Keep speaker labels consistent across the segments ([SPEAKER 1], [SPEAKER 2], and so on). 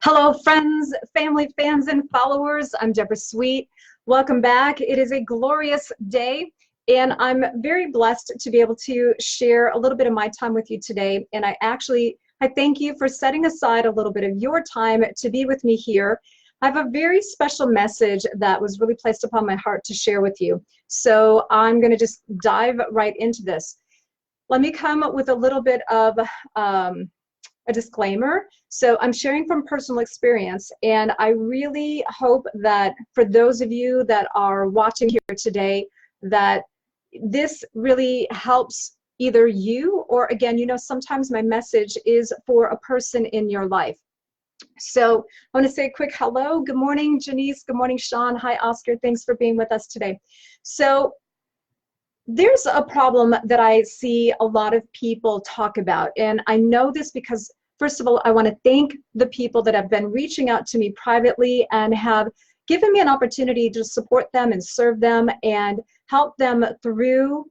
[SPEAKER 1] Hello, friends, family, fans, and followers. I'm Deborah Sweet. Welcome back. It is a glorious day, and I'm very blessed to be able to share a little bit of my time with you today. And I thank you for setting aside a little bit of your time to be with me here. I have a very special message that was really placed upon my heart to share with you. So I'm going to just dive right into this. Let me come up with a little bit of a disclaimer. So I'm sharing from personal experience, and I really hope that for those of you that are watching here today, that this really helps either you or, again, sometimes my message is for a person in your life. So I want to say a quick hello. Good morning, Janice. Good morning, Sean. Hi, Oscar. Thanks for being with us today. So there's a problem that I see a lot of people talk about, and I know this because, first of all, I want to thank the people that have been reaching out to me privately and have given me an opportunity to support them and serve them and help them through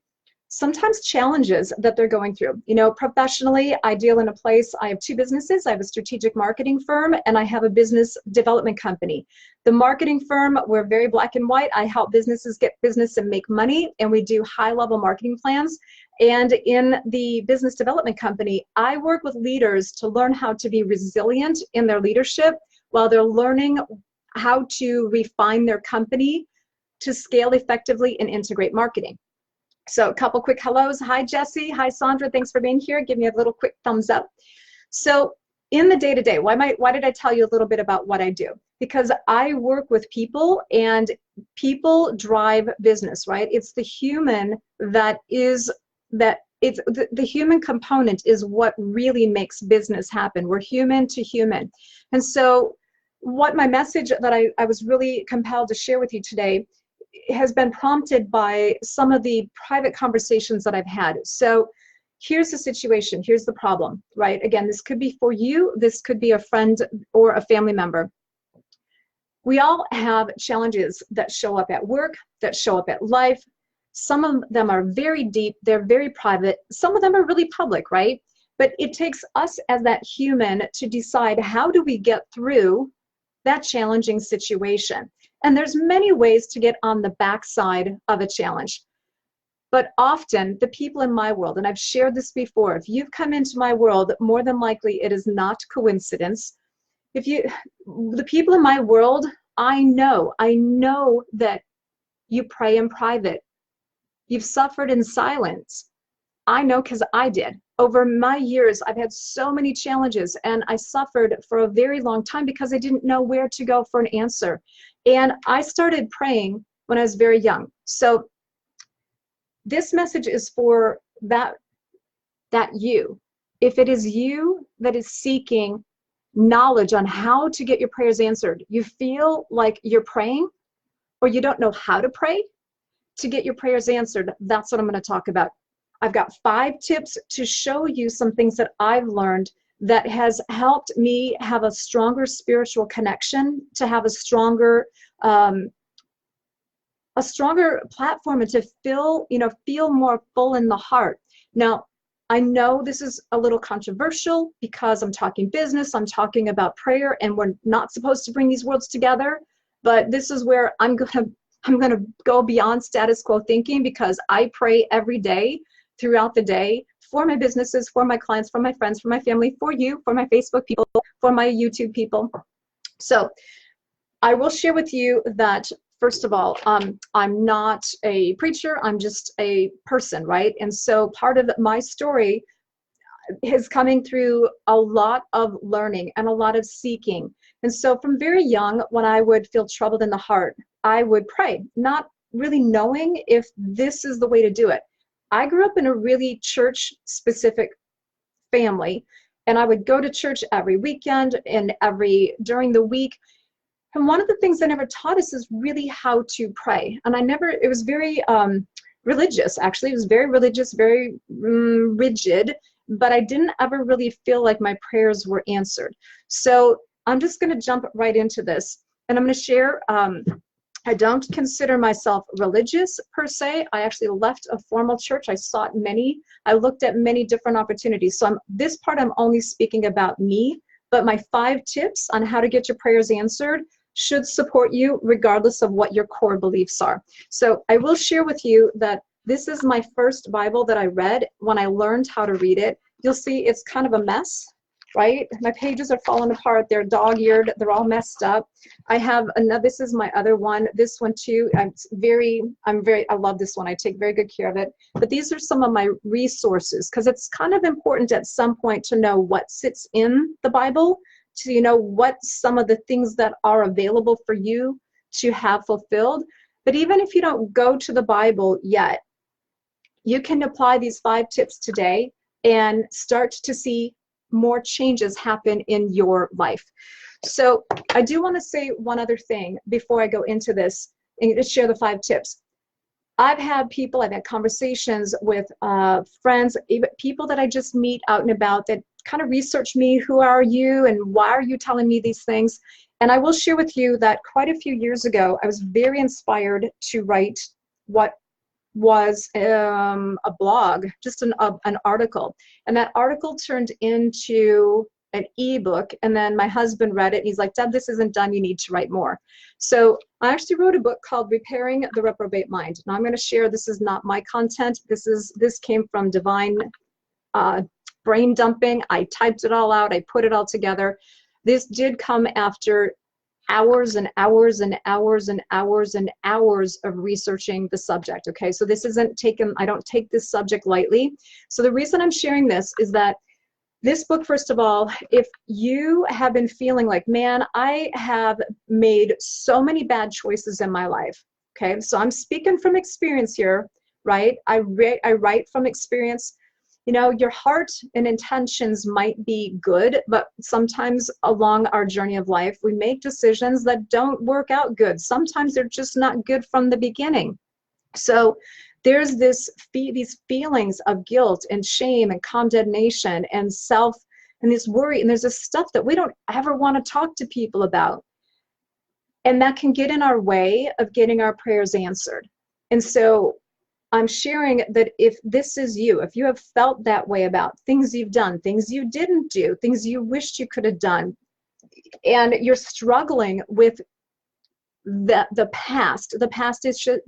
[SPEAKER 1] sometimes challenges that they're going through. Professionally, I deal in a place, I have two businesses. I have a strategic marketing firm and I have a business development company. The marketing firm, we're very black and white. I help businesses get business and make money, and we do high-level marketing plans. And in the business development company, I work with leaders to learn how to be resilient in their leadership while they're learning how to refine their company to scale effectively and integrate marketing. So a couple quick hellos. Hi, Jesse. Hi, Sandra. Thanks for being here. Give me a little quick thumbs up. So in the day-to-day, why did I tell you a little bit about what I do? Because I work with people, and people drive business, right? It's the human the human component is what really makes business happen. We're human to human. And so what my message that I was really compelled to share with you today has been prompted by some of the private conversations that I've had. So here's the situation, here's the problem, right? Again, this could be for you, this could be a friend or a family member. We all have challenges that show up at work, that show up at life. Some of them are very deep, they're very private. Some of them are really public, right? But it takes us as that human to decide, how do we get through that challenging situation? And there's many ways to get on the backside of a challenge. But often the people in my world, and I've shared this before, if you've come into my world, more than likely it is not coincidence. The people in my world, I know that you pray in private. You've suffered in silence. I know, because I did. Over my years, I've had so many challenges, and I suffered for a very long time because I didn't know where to go for an answer. And I started praying when I was very young. So this message is for that you. If it is you that is seeking knowledge on how to get your prayers answered, you feel like you're praying or you don't know how to pray to get your prayers answered, that's what I'm going to talk about. I've got 5 tips to show you some things that I've learned that has helped me have a stronger spiritual connection, to have a stronger platform, and to feel more full in the heart. Now, I know this is a little controversial because I'm talking business, I'm talking about prayer, and we're not supposed to bring these worlds together, but this is where I'm gonna go beyond status quo thinking, because I pray every day, throughout the day, for my businesses, for my clients, for my friends, for my family, for you, for my Facebook people, for my YouTube people. So I will share with you that, first of all, I'm not a preacher, I'm just a person, right? And so part of my story is coming through a lot of learning and a lot of seeking. And so from very young, when I would feel troubled in the heart, I would pray, not really knowing if this is the way to do it. I grew up in a really church-specific family, and I would go to church every weekend and during the week. And one of the things they never taught us is really how to pray. And it was very religious, actually. It was very religious, very rigid, but I didn't ever really feel like my prayers were answered. So I'm just going to jump right into this, and I'm going to share I don't consider myself religious per se. I actually left a formal church. I looked at many different opportunities. So this part I'm only speaking about me, but my 5 tips on how to get your prayers answered should support you regardless of what your core beliefs are. So I will share with you that this is my first Bible that I read. When I learned how to read it, you'll see it's kind of a mess, right? My pages are falling apart. They're dog-eared. They're all messed up. I have another, this is my other one. This one too, I love this one. I take very good care of it. But these are some of my resources, because it's kind of important at some point to know what sits in the Bible, to know what some of the things that are available for you to have fulfilled. But even if you don't go to the Bible yet, you can apply these 5 tips today and start to see more changes happen in your life. So I do want to say one other thing before I go into this and share the 5 tips. I've had conversations with friends, even people that I just meet out and about that kind of research me. Who are you and why are you telling me these things? And I will share with you that quite a few years ago, I was very inspired to write what was a blog, just an article. And that article turned into an ebook, and then my husband read it and he's like, Deb, this isn't done, you need to write more. So I actually wrote a book called Repairing the Reprobate Mind. Now I'm going to share, this is not my content, this came from divine brain dumping. I typed it all out, I put it all together. This did come after hours and hours and hours and hours and hours of researching the subject. Okay, so this isn't taken, I don't take this subject lightly. So the reason I'm sharing this is that this book, first of all, if you have been feeling like, man, I have made so many bad choices in my life. Okay, so I'm speaking from experience here, right? I write from experience. You know, your heart and intentions might be good, but sometimes along our journey of life, we make decisions that don't work out good. Sometimes they're just not good from the beginning. So there's these feelings of guilt and shame and condemnation and self and this worry, and there's this stuff that we don't ever want to talk to people about. And that can get in our way of getting our prayers answered. And so I'm sharing that if this is you, if you have felt that way about things you've done, things you didn't do, things you wished you could have done, and you're struggling with the past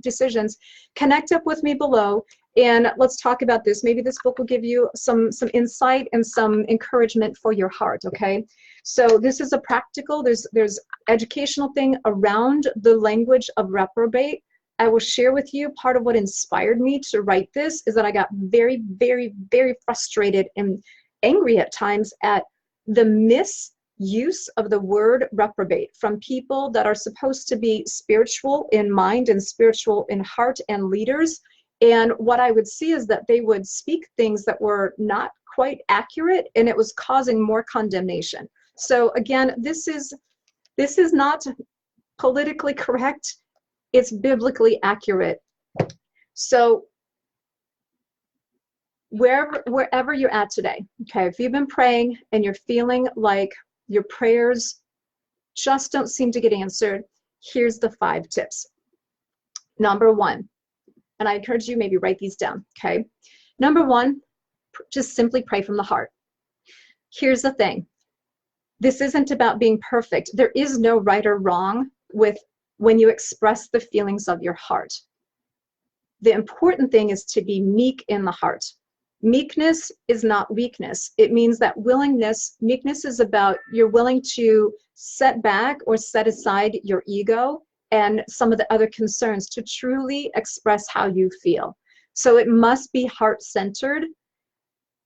[SPEAKER 1] decisions, connect up with me below and let's talk about this. Maybe this book will give you some insight and some encouragement for your heart, okay? So this is a practical, there's educational thing around the language of reprobate. I will share with you part of what inspired me to write this is that I got very, very, very frustrated and angry at times at the misuse of the word reprobate from people that are supposed to be spiritual in mind and spiritual in heart and leaders. And what I would see is that they would speak things that were not quite accurate, and it was causing more condemnation. So again, this is not politically correct. It's biblically accurate. So wherever you're at today, okay, if you've been praying and you're feeling like your prayers just don't seem to get answered, here's the 5 tips. Number 1, and I encourage you maybe write these down, okay? Number 1, just simply pray from the heart. Here's the thing. This isn't about being perfect. There is no right or wrong with when you express the feelings of your heart. The important thing is to be meek in the heart. Meekness is not weakness. It means that willingness, meekness is about you're willing to set back or set aside your ego and some of the other concerns to truly express how you feel. So it must be heart-centered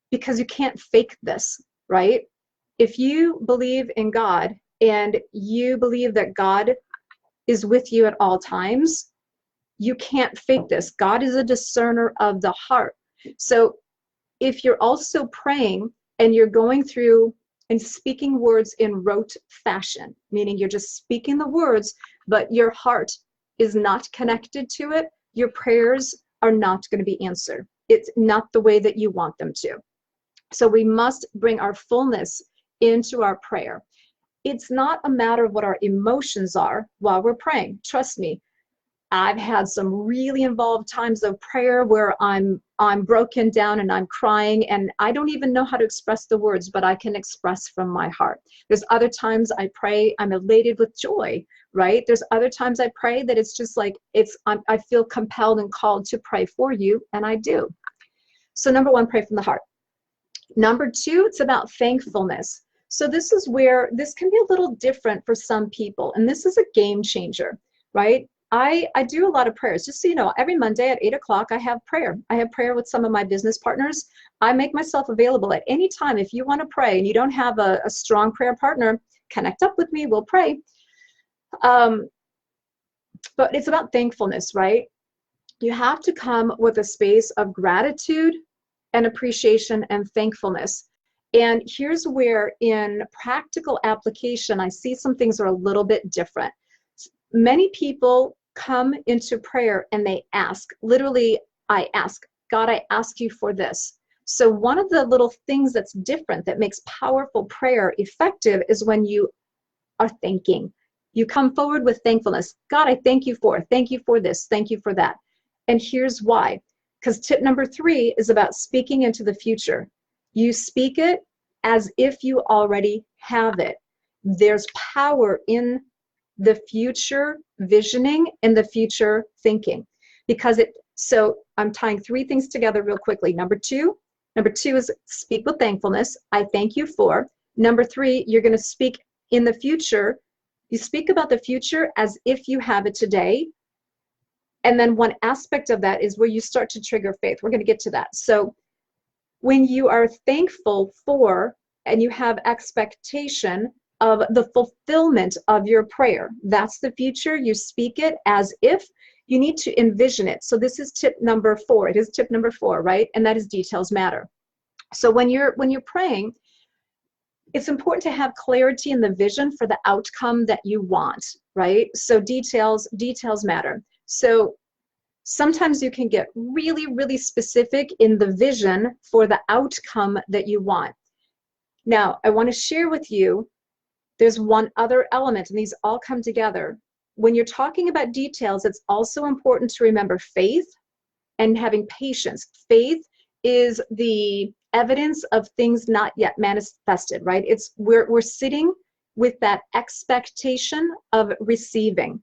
[SPEAKER 1] because you can't fake this, right? If you believe in God and you believe that God is with you at all times, you can't fake this. God is a discerner of the heart. So if you're also praying and you're going through and speaking words in rote fashion, meaning you're just speaking the words, but your heart is not connected to it, your prayers are not going to be answered. It's not the way that you want them to. So we must bring our fullness into our prayer. It's not a matter of what our emotions are while we're praying. Trust me, I've had some really involved times of prayer where I'm broken down and I'm crying and I don't even know how to express the words, but I can express from my heart. There's other times I pray, I'm elated with joy, right? There's other times I pray that it's just like, I feel compelled and called to pray for you, and I do. So number one, pray from the heart. Number two, it's about thankfulness. So this is where this can be a little different for some people, and this is a game changer, right? I do a lot of prayers. Just so you know, every Monday at 8 o'clock, I have prayer. I have prayer with some of my business partners. I make myself available at any time. If you want to pray and you don't have a strong prayer partner, connect up with me, we'll pray. But it's about thankfulness, right? You have to come with a space of gratitude and appreciation and thankfulness. And here's where in practical application, I see some things are a little bit different. Many people come into prayer and they ask, literally, I ask, God, I ask you for this. So one of the little things that's different that makes powerful prayer effective is when you are thanking. You come forward with thankfulness. God, I thank you for this, thank you for that. And here's why. Because tip number 3 is about speaking into the future. You speak it as if you already have it. There's power in the future visioning and the future thinking, because so I'm tying 3 things together real quickly. Number two is speak with thankfulness. I thank you for. Number 3, you're going to speak in the future. You speak about the future as if you have it today. And then one aspect of that is where you start to trigger faith. We're going to get to that. So when you are thankful for and you have expectation of the fulfillment of your prayer, that's the future. You speak it as if. You need to envision it. So this is tip number 4. It is tip number 4, right? And that is details matter. So when you're praying, it's important to have clarity in the vision for the outcome that you want, right? So details matter. So sometimes you can get really, really specific in the vision for the outcome that you want. Now, I want to share with you, there's one other element, and these all come together. When you're talking about details, it's also important to remember faith and having patience. Faith is the evidence of things not yet manifested, right? We're sitting with that expectation of receiving.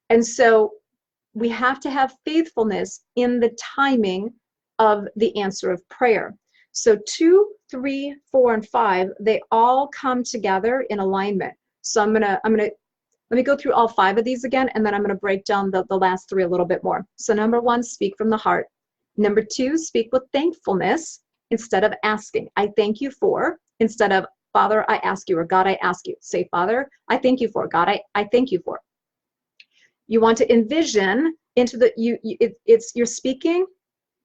[SPEAKER 1] And so we have to have faithfulness in the timing of the answer of prayer. So 2, 3, 4, and 5, they all come together in alignment. So let me go through all 5 of these again, and then I'm gonna break down the last 3 a little bit more. So number 1, speak from the heart. Number 2, speak with thankfulness instead of asking. I thank you for, instead of Father, I ask you, or God, I ask you. Say, Father, I thank you for. God, I thank you for. You want to envision into the, you're speaking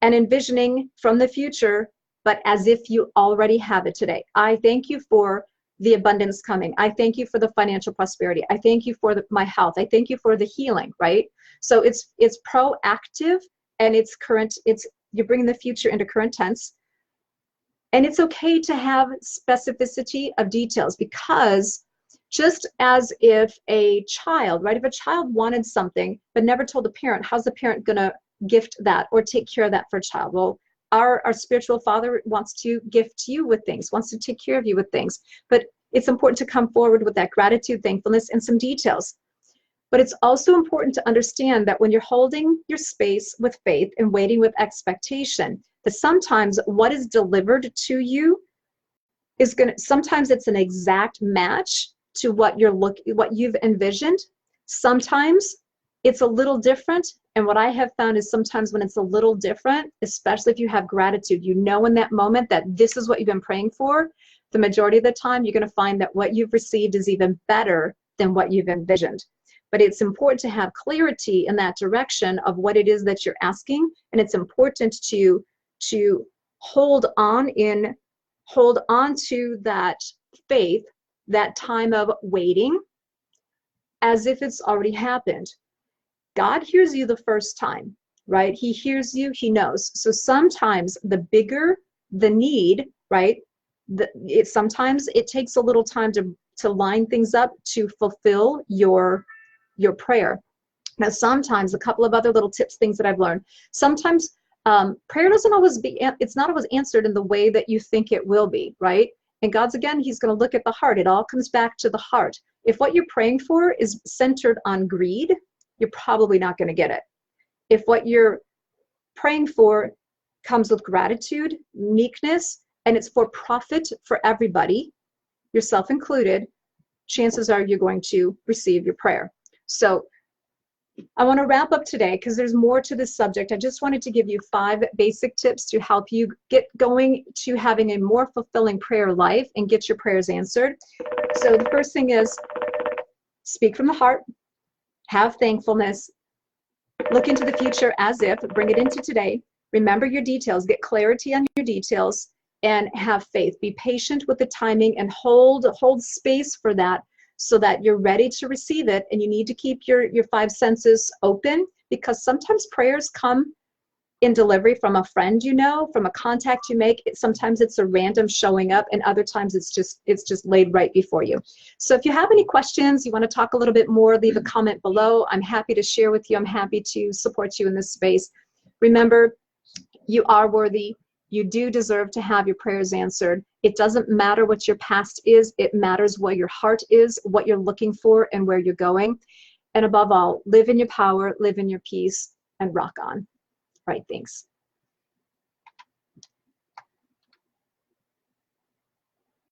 [SPEAKER 1] and envisioning from the future, but as if you already have it today. I thank you for the abundance coming. I thank you for the financial prosperity. I thank you for my health. I thank you for the healing, right? So it's proactive and it's current. You're bringing the future into current tense. And it's okay to have specificity of details, because just as if a child, right, if a child wanted something but never told the parent, how's the parent going to gift that or take care of that for a child? Well, our spiritual Father wants to gift you with things, wants to take care of you with things. But it's important to come forward with that gratitude, thankfulness, and some details. But it's also important to understand that when you're holding your space with faith and waiting with expectation, that sometimes what is delivered to you is sometimes it's an exact match to what you've envisioned. Sometimes it's a little different. And what I have found is sometimes when it's a little different, especially if you have gratitude, you know in that moment that this is what you've been praying for, the majority of the time you're going to find that what you've received is even better than what you've envisioned. But it's important to have clarity in that direction of what it is that you're asking. And it's important to hold on to that faith, that time of waiting, as if it's already happened. God hears you the first time, right? He hears you, he knows. So sometimes the bigger the need, right? Sometimes it takes a little time to line things up to fulfill your prayer. Now, sometimes a couple of other little tips, things that I've learned. Sometimes prayer doesn't always it's not always answered in the way that you think it will be, right? And God's, again, he's going to look at the heart. It all comes back to the heart. If what you're praying for is centered on greed, you're probably not going to get it. If what you're praying for comes with gratitude, meekness, and it's for profit for everybody, yourself included, chances are you're going to receive your prayer. So I want to wrap up today because there's more to this subject. I just wanted to give you 5 basic tips to help you get going to having a more fulfilling prayer life and get your prayers answered. So the first thing is speak from the heart, have thankfulness, look into the future as if, bring it into today, remember your details, get clarity on your details, and have faith. Be patient with the timing and hold space for that, so that you're ready to receive it. And you need to keep your 5 senses open, because sometimes prayers come in delivery from a friend, you know, from a contact you make. Sometimes it's a random showing up, and other times it's just laid right before you. So if you have any questions, you want to talk a little bit more, leave a comment below. I'm happy to share with you. I'm happy to support you in this space. Remember, you are worthy. You do deserve to have your prayers answered. It doesn't matter what your past is. It matters where your heart is, what you're looking for, and where you're going. And above all, live in your power, live in your peace, and rock on. All right, thanks.